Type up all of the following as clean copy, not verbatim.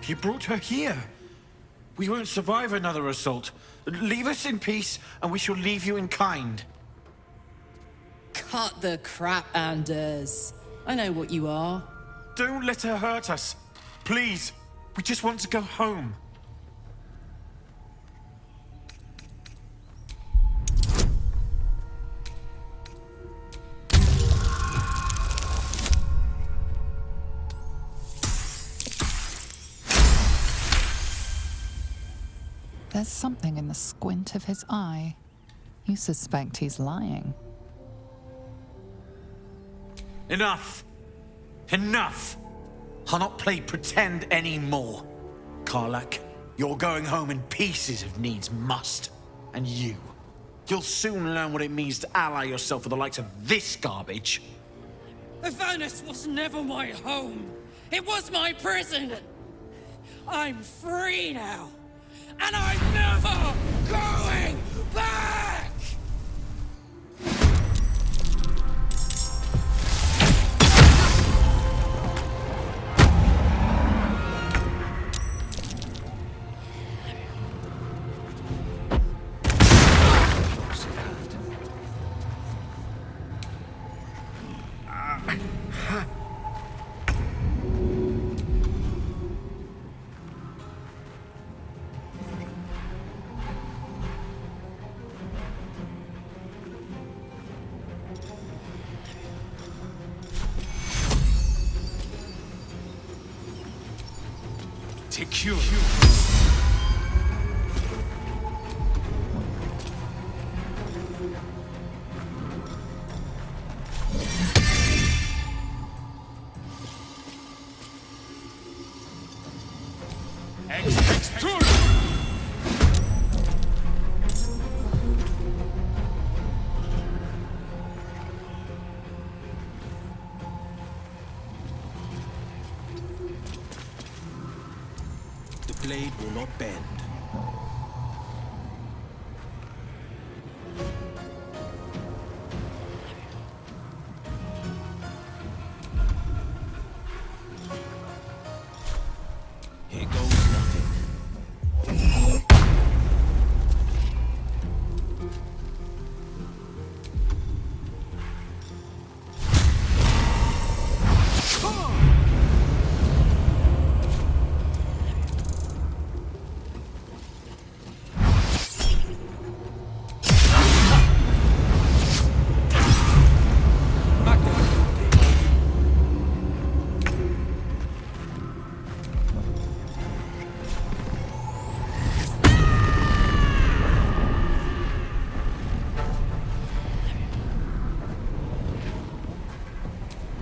You brought her here. We won't survive another assault. Leave us in peace, and we shall leave you in kind. Cut the crap, Anders. I know what you are. Don't let her hurt us. Please. We just want to go home. There's something in the squint of his eye. You suspect he's lying. Enough! Enough! I'll not play pretend anymore. Karlak, you're going home in pieces if needs must. And you'll soon learn what it means to ally yourself with the likes of this garbage. Avernus was never my home. It was my prison. I'm free now. And I'm never going back! Secure. The blade will not bend. Here goes nothing.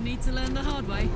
Need to learn the hard way.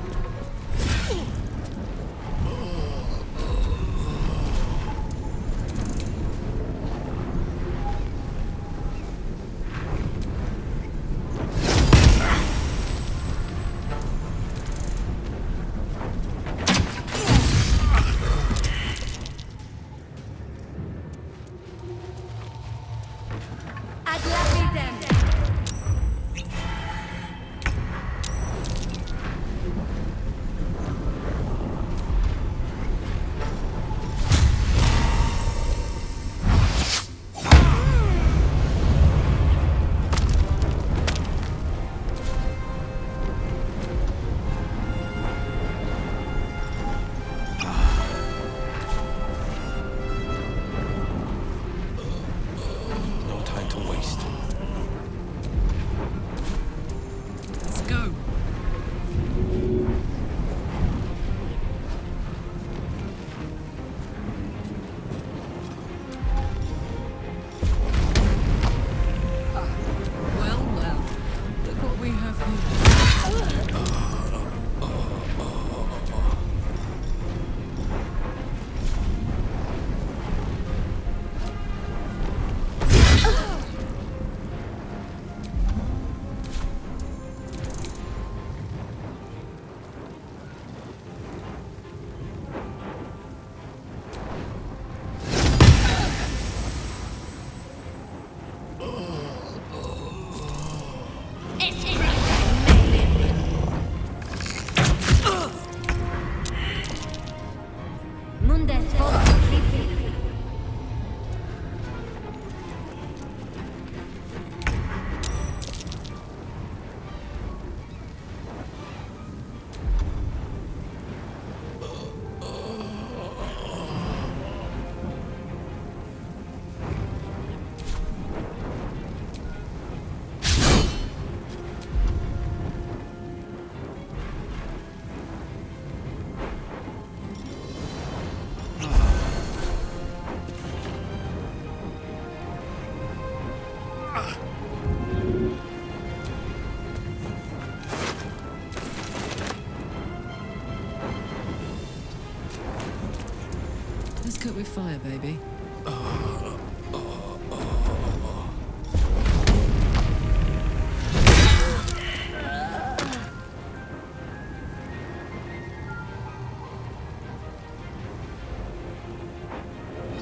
Cook with fire, baby.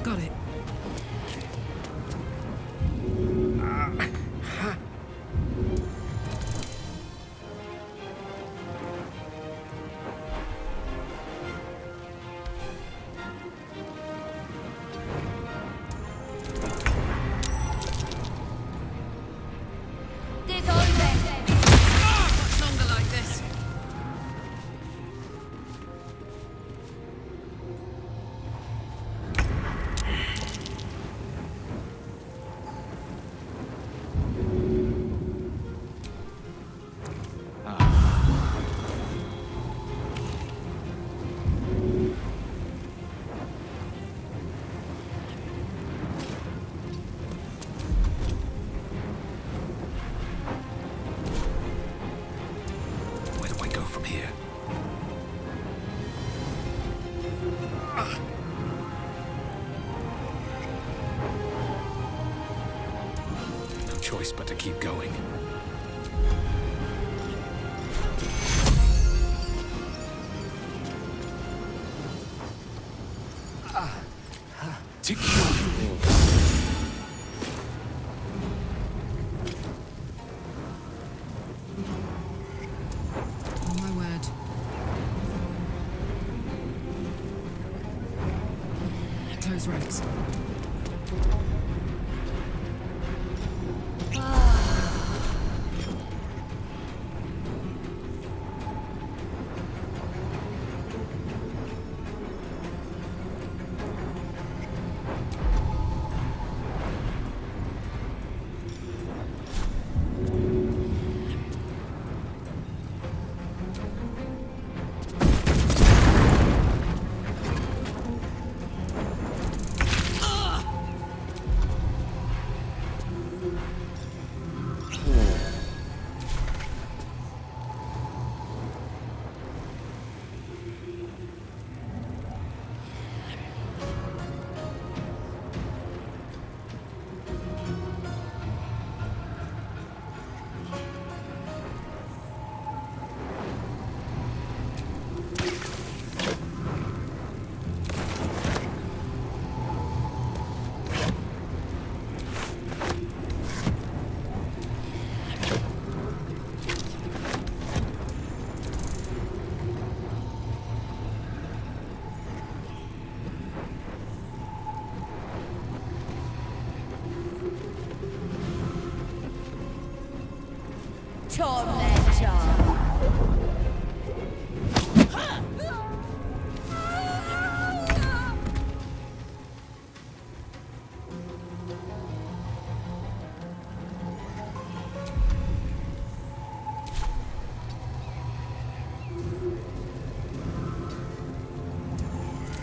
Got it. Much longer like this. Where do I go from here? No choice but to keep going. Oh my word. Close ranks.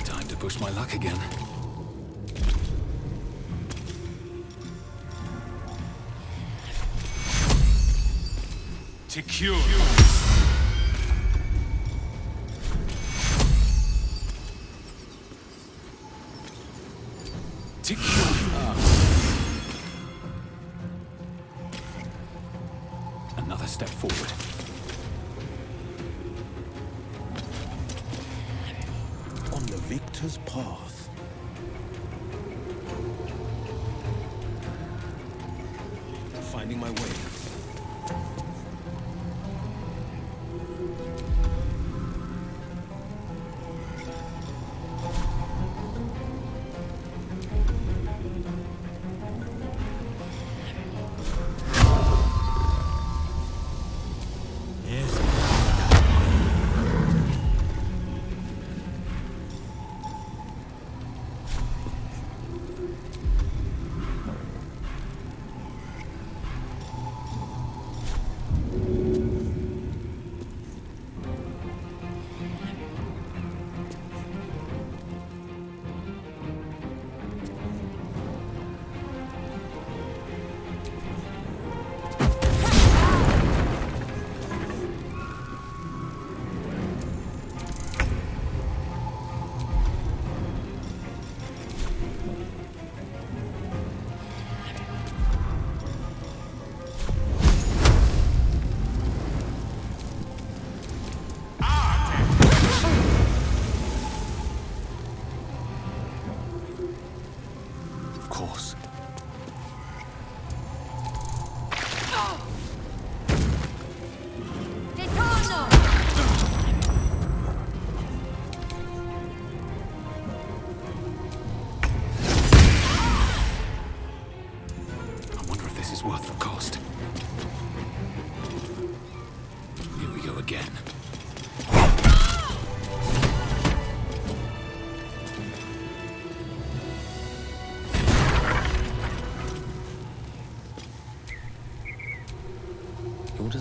Time to push my luck again. To cure. To cure. Another step forward. On the victor's path. Finding my way.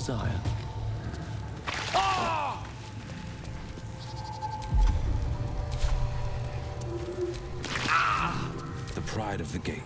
desire. The pride of the gate.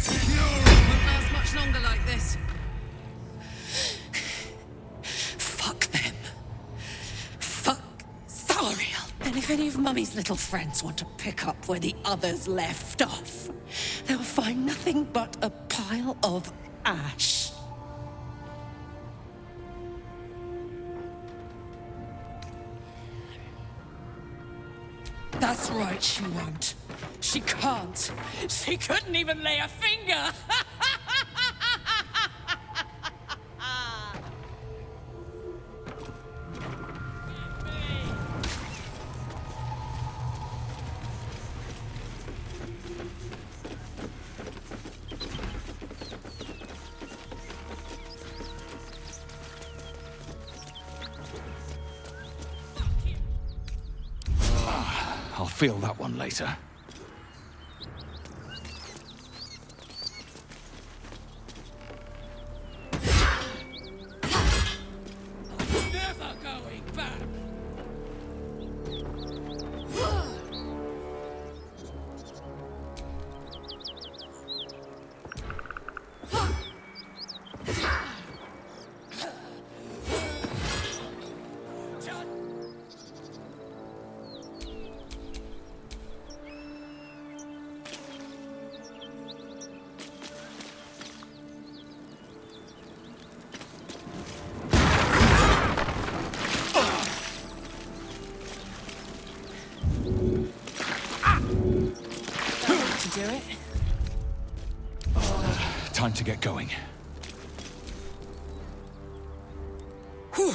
Won't last much longer like this. Fuck them. Fuck Thariel. And if any of Mummy's little friends want to pick up where the others left off, they'll find nothing but a pile of ash. That's right, she won't. She can't. She couldn't even lay a finger. I'll feel that one later. Never going back. Do it. Time to get going. Whew.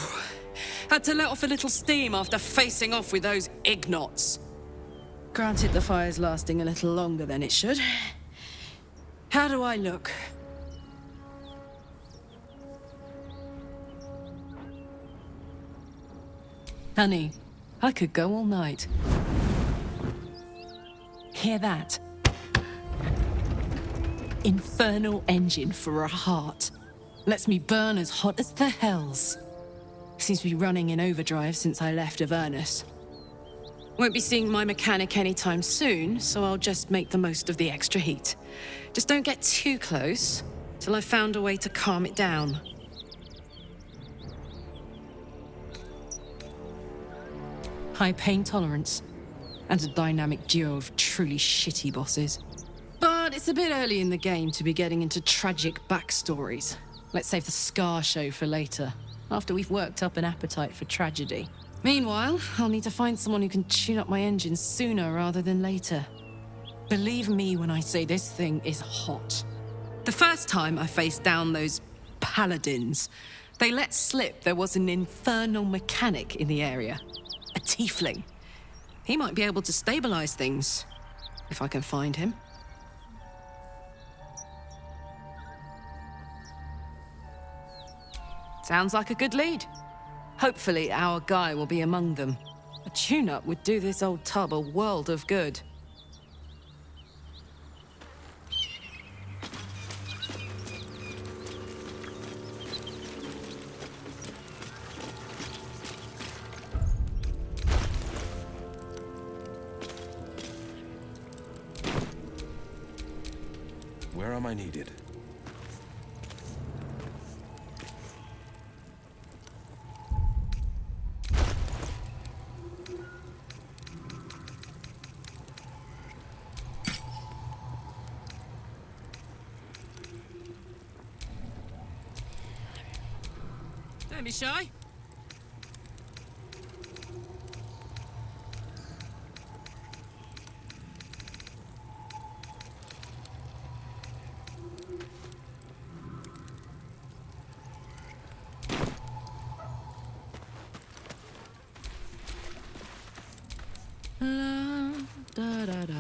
Had to let off a little steam after facing off with those ignots. Granted, the fire's lasting a little longer than it should. How do I look? Honey, I could go all night. Hear that? Infernal engine for a heart. Lets me burn as hot as the hells. Seems to be running in overdrive since I left Avernus. Won't be seeing my mechanic anytime soon, so I'll just make the most of the extra heat. Just don't get too close, till I've found a way to calm it down. High pain tolerance, and a dynamic duo of truly shitty bosses. But it's a bit early in the game to be getting into tragic backstories. Let's save the Scar show for later, after we've worked up an appetite for tragedy. Meanwhile, I'll need to find someone who can tune up my engine sooner rather than later. Believe me when I say this thing is hot. The first time I faced down those paladins, they let slip there was an infernal mechanic in the area. A tiefling. He might be able to stabilize things, if I can find him. Sounds like a good lead. Hopefully our guy will be among them. A tune-up would do this old tub a world of good. Where am I needed? Don't be shy. La, da, da, da.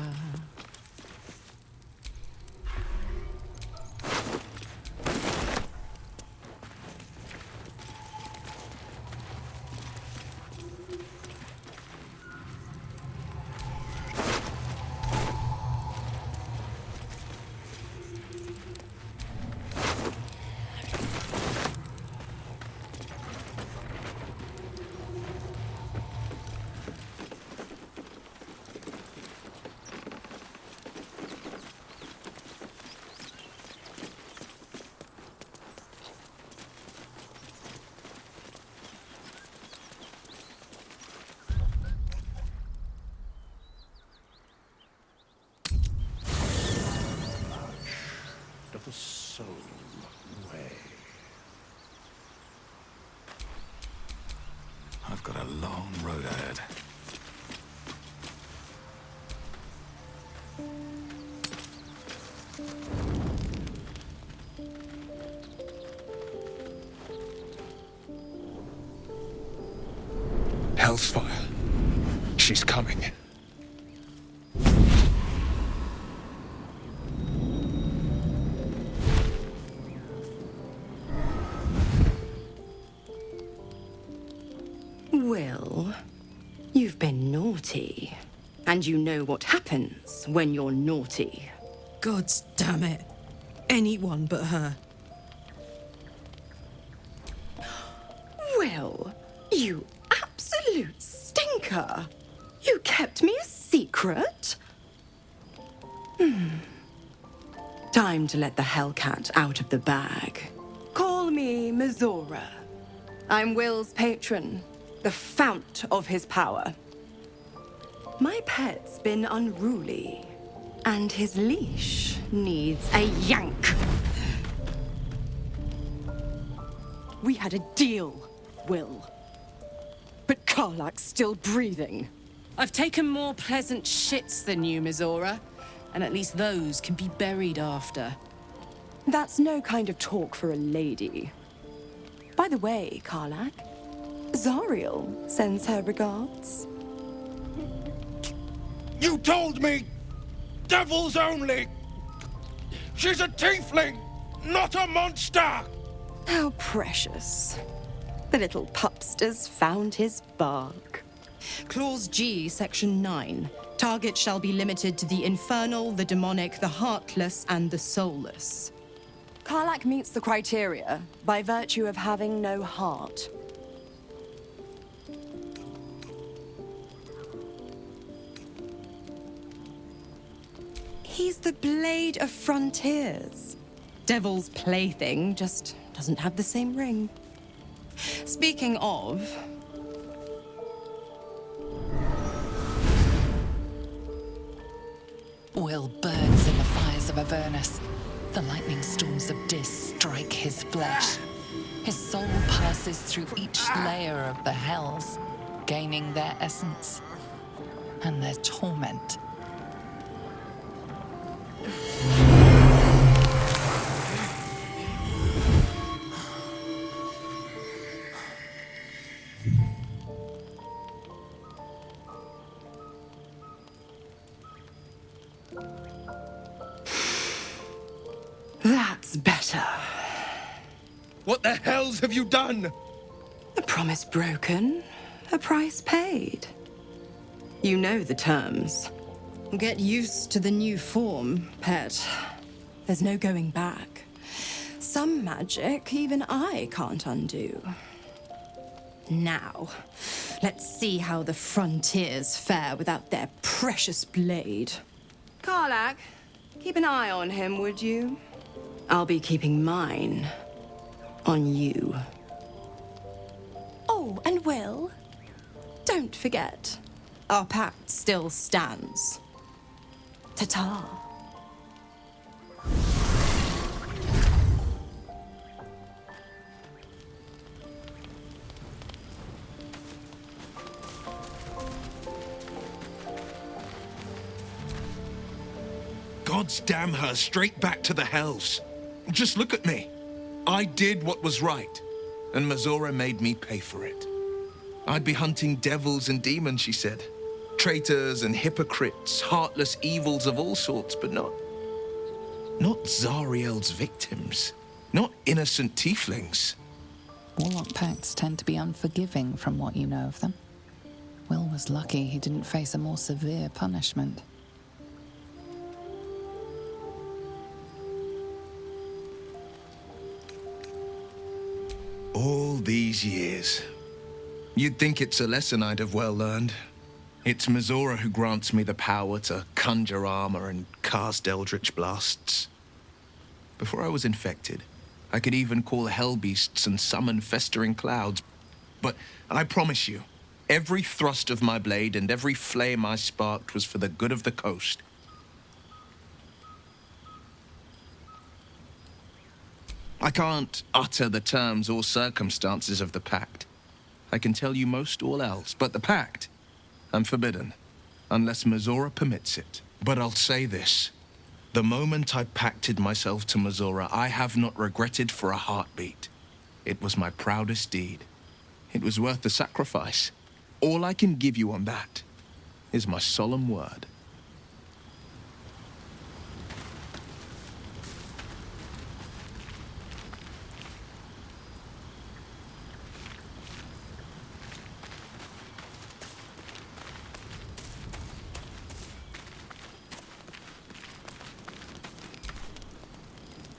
Of the soul way. I've got a long road ahead. Hellfire. She's coming. Wyll, you've been naughty. And you know what happens when you're naughty. God's damn it. Anyone but her. Wyll, you absolute stinker. You kept me a secret? Time to let the Hellcat out of the bag. Call me Mizora. I'm Wyll's patron, the fount of his power. My pet's been unruly, and his leash needs a yank. We had a deal, Wyll. But Karlach's still breathing. I've taken more pleasant shits than you, Mizora. And at least those can be buried after. That's no kind of talk for a lady. By the way, Karlach, Zariel sends her regards. You told me! Devils only! She's a tiefling, not a monster! How precious. The little pupster's found his bark. Clause G, Section 9. Target shall be limited to the infernal, the demonic, the heartless, and the soulless. Karlach meets the criteria by virtue of having no heart. He's the Blade of Frontiers. Devil's plaything, just doesn't have the same ring. Speaking of... Wyll burns in the fires of Avernus. The lightning storms of Dis strike his flesh. His soul passes through each layer of the hells, gaining their essence and their torment. That's better. What the hells have you done? A promise broken, a price paid. You know the terms. Get used to the new form, pet. There's no going back. Some magic even I can't undo. Now, let's see how the frontiers fare without their precious blade. Karlach, keep an eye on him, would you? I'll be keeping mine on you. Oh, and Wyll, don't forget, our pact still stands. Ta-ta. Gods damn her, straight back to the hells. Just look at me. I did what was right, and Mizora made me pay for it. I'd be hunting devils and demons, she said. Traitors and hypocrites, heartless evils of all sorts, but not Zariel's victims. Not innocent tieflings. Warlock pacts tend to be unforgiving from what you know of them. Wyll was lucky he didn't face a more severe punishment. All these years. You'd think it's a lesson I'd have well learned. It's Mizora who grants me the power to conjure armor and cast eldritch blasts. Before I was infected, I could even call hell beasts and summon festering clouds. But I promise you, every thrust of my blade and every flame I sparked was for the good of the coast. I can't utter the terms or circumstances of the pact. I can tell you most all else, but the pact, I'm forbidden, unless Mizora permits it. But I'll say this. The moment I pacted myself to Mizora, I have not regretted for a heartbeat. It was my proudest deed. It was worth the sacrifice. All I can give you on that is my solemn word.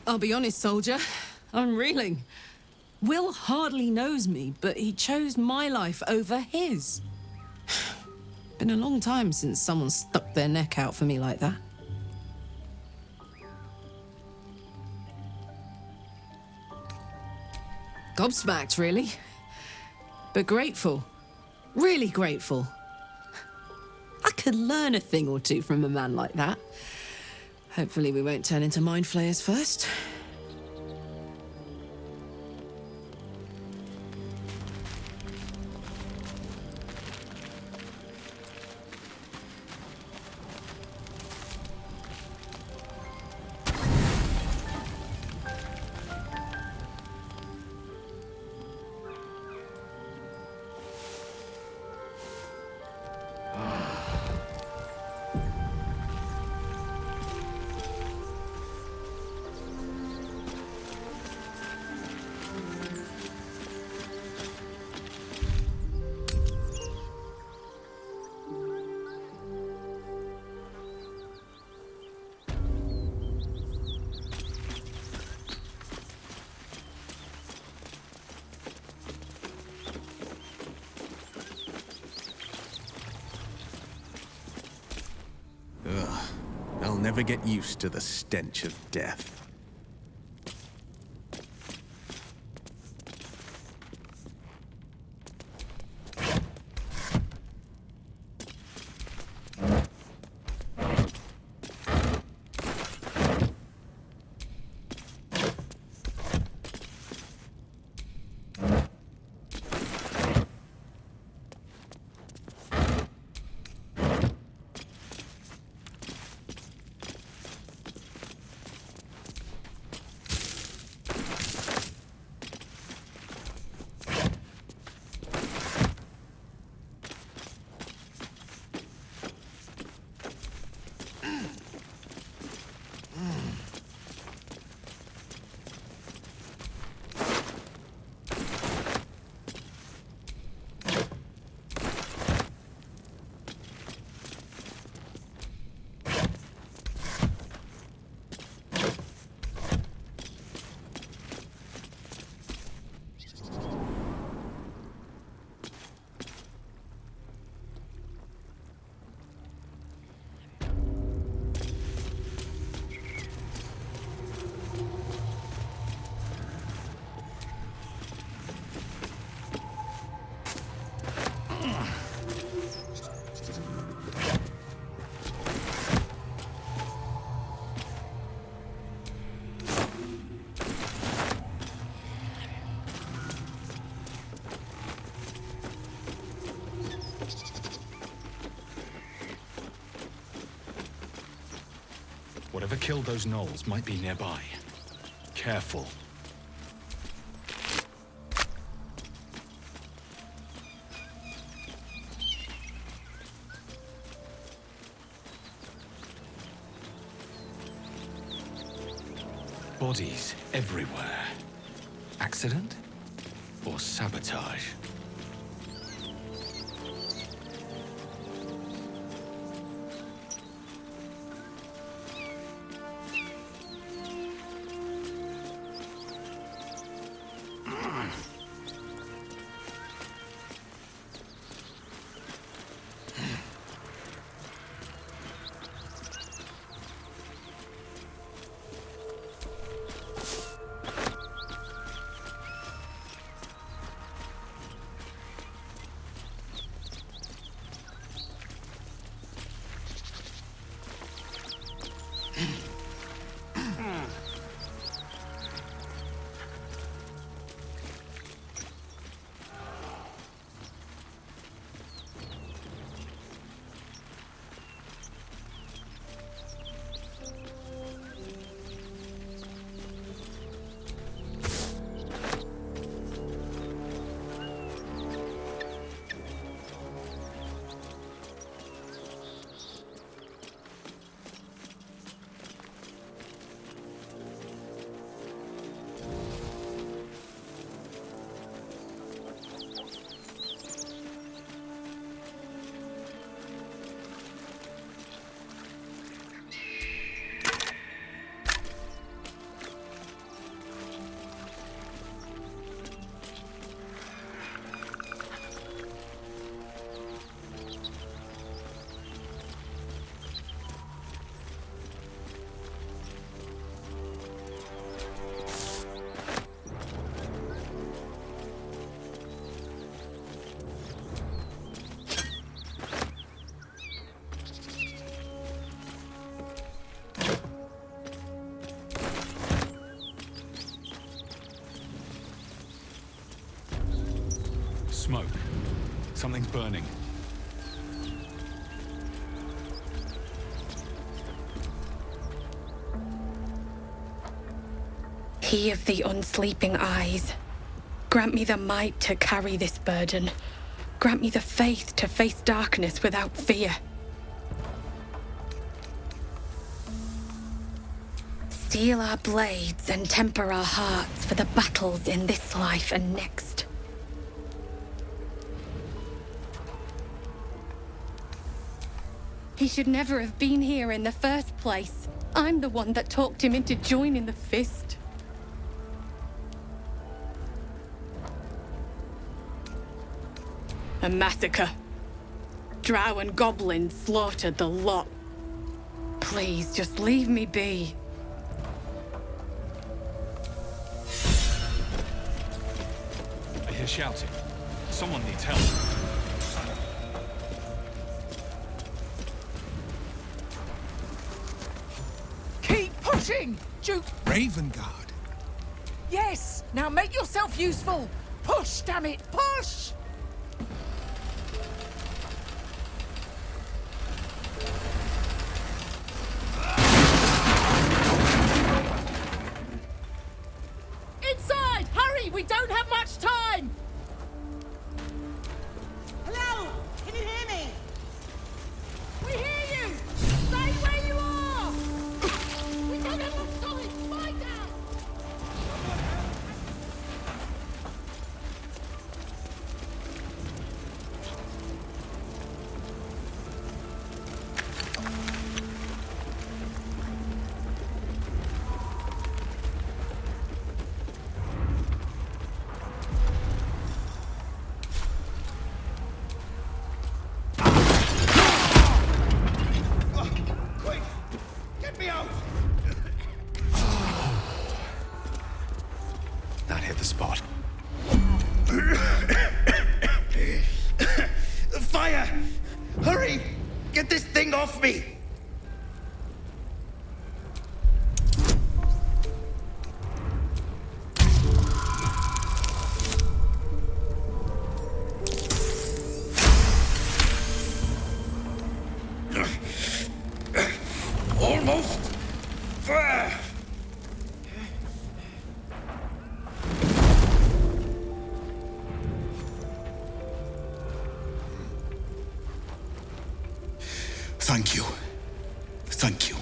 I'll be honest, soldier. I'm reeling. Wyll hardly knows me, but he chose my life over his. Been a long time since someone stuck their neck out for me like that. Gobsmacked, really. But grateful. Really grateful. I could learn a thing or two from a man like that. Hopefully we won't turn into mind flayers first. I'll never get used to the stench of death. Whatever killed those gnolls might be nearby. Careful. Bodies everywhere. Accident? Or sabotage? Smoke. Something's burning. He of the unsleeping eyes, grant me the might to carry this burden. Grant me the faith to face darkness without fear. Steel our blades and temper our hearts for the battles in this life and next. He should never have been here in the first place. I'm the one that talked him into joining the fist. A massacre. Drow and goblins slaughtered the lot. Please, just leave me be. I hear shouting. Someone needs help. Pushing! Duke! Ravengard. Yes! Now make yourself useful! Push, damn it! Push! Inside! Hurry! We don't have much time! Hello! Can you hear me? We hear you! Stay where you are! We don't have much time! Find out! Quick! Get me out! That hit the spot. Fire! Hurry! Get this thing off me! Almost! Thank you. Thank you.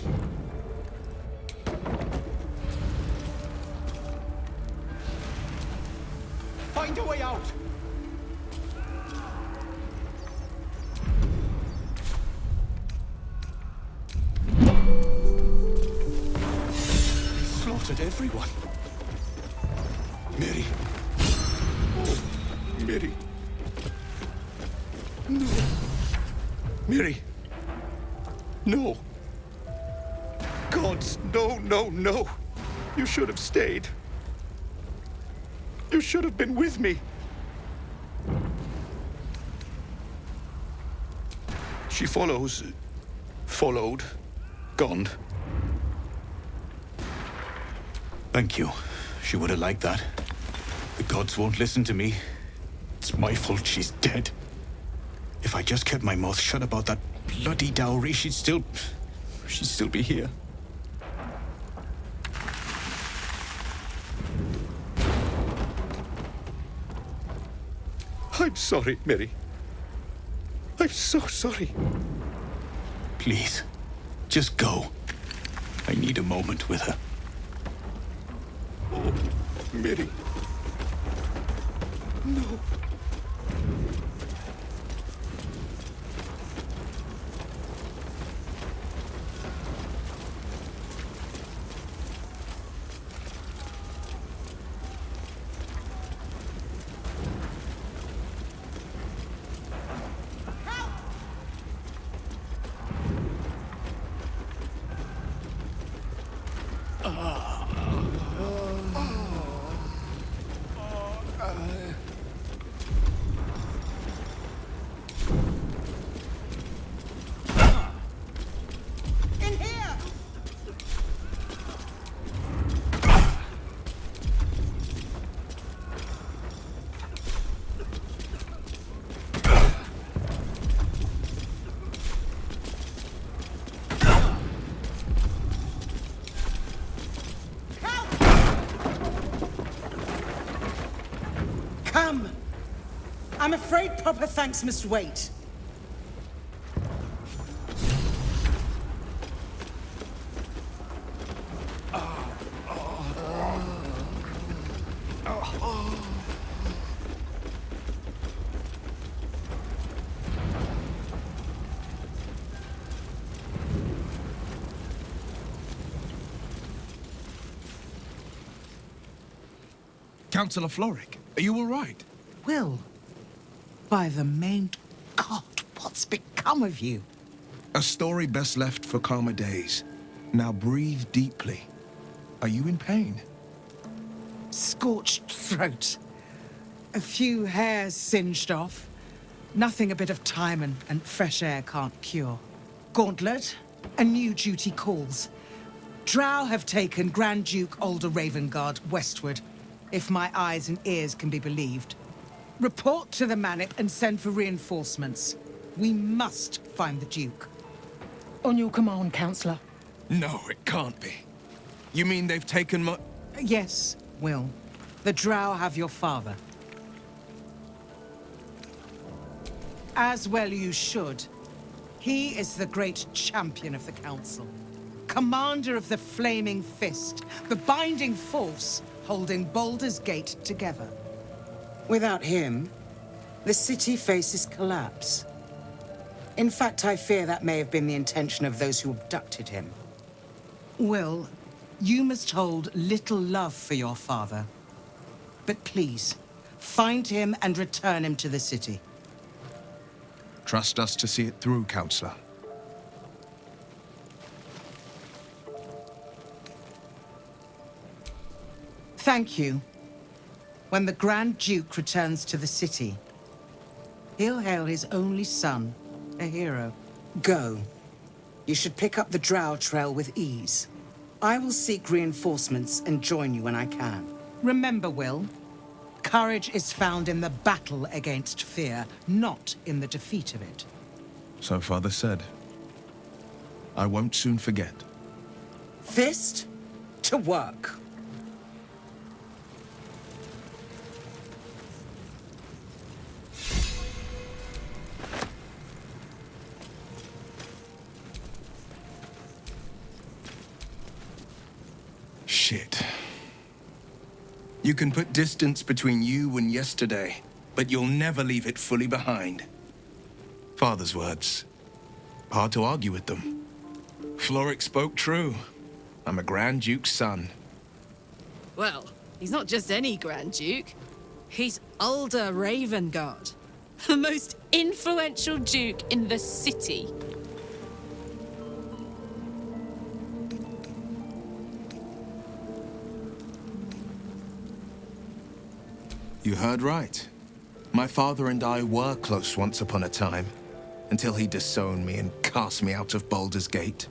find a way out. They slaughtered everyone. Mary. Oh, Mary. No. Mary. No. Gods, no, no, no. You should have stayed. You should have been with me. She followed, gone. Thank you. She would have liked that. The gods won't listen to me. It's my fault she's dead. If I just kept my mouth shut about that bloody dowry, she'd still be here. I'm sorry, Mary. I'm so sorry. Please, just go. I need a moment with her. Oh, Mary. No. Come! I'm afraid proper thanks must wait. Councillor Floric, are you all right? Wyll, by the main God, what's become of you? A story best left for calmer days. Now breathe deeply. Are you in pain? Scorched throat. A few hairs singed off. Nothing a bit of time and fresh air can't cure. Gauntlet, a new duty calls. Drow have taken Grand Duke Alder Ravengard westward, if my eyes and ears can be believed. Report to the Manor and send for reinforcements. We must find the Duke. On your command, Councillor. No, it can't be. You mean they've taken my... Yes, Wyll. The Drow have your father. As well you should. He is the great champion of the Council. Commander of the Flaming Fist, the binding force holding Baldur's Gate together. Without him, the city faces collapse. In fact, I fear that may have been the intention of those who abducted him. Wyll, you must hold little love for your father. But please, find him and return him to the city. Trust us to see it through, Councillor. Thank you. When the Grand Duke returns to the city, he'll hail his only son, a hero. Go. You should pick up the Drow trail with ease. I will seek reinforcements and join you when I can. Remember, Wyll, courage is found in the battle against fear, not in the defeat of it. So Father said. I won't soon forget. Fist to work. Shit. You can put distance between you and yesterday, but you'll never leave it fully behind. Father's words. Hard to argue with them. Floric spoke true. I'm a Grand Duke's son. Well, he's not just any Grand Duke. He's Ulder Ravengard, the most influential duke in the city. You heard right. My father and I were close once upon a time, until he disowned me and cast me out of Baldur's Gate.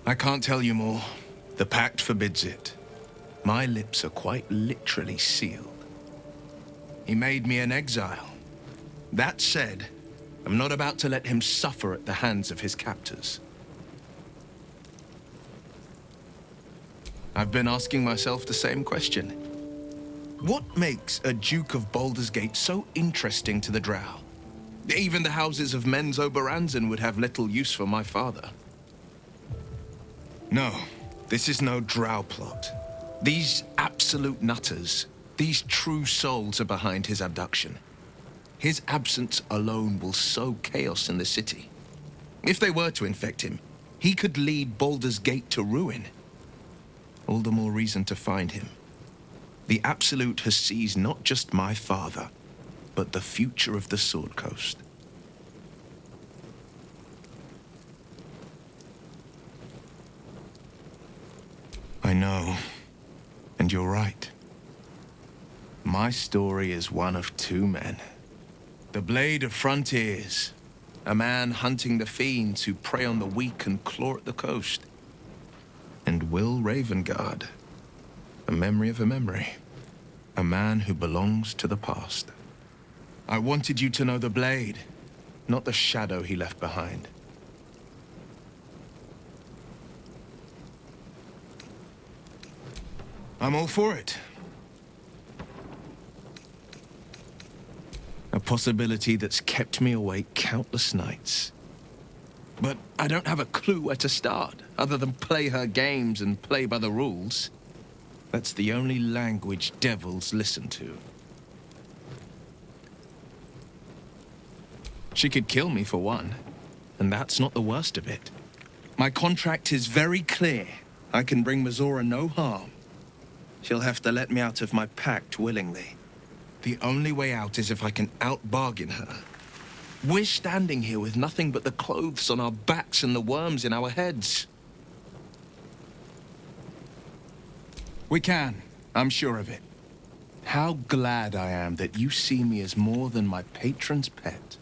I can't tell you more. The pact forbids it. My lips are quite literally sealed. He made me an exile. That said, I'm not about to let him suffer at the hands of his captors. I've been asking myself the same question. What makes a Duke of Baldur's Gate so interesting to the Drow? Even the houses of Men's Oberanzen would have little use for my father. No, this is no Drow plot. These absolute nutters, these true souls are behind his abduction. His absence alone will sow chaos in the city. If they were to infect him, he could lead Baldur's Gate to ruin. All the more reason to find him. The Absolute has seized not just my father, but the future of the Sword Coast. I know, and you're right. My story is one of two men. The Blade of Frontiers, a man hunting the fiends who prey on the weak and claw at the coast. And Wyll Ravengard, a memory of a memory. A man who belongs to the past. I wanted you to know the Blade, not the shadow he left behind. I'm all for it. A possibility that's kept me awake countless nights. But I don't have a clue where to start, other than play her games and play by the rules. That's the only language devils listen to. She could kill me for one, and that's not the worst of it. My contract is very clear. I can bring Mizora no harm. She'll have to let me out of my pact willingly. The only way out is if I can out-bargain her. We're standing here with nothing but the clothes on our backs and the worms in our heads. We can. I'm sure of it. How glad I am that you see me as more than my patron's pet.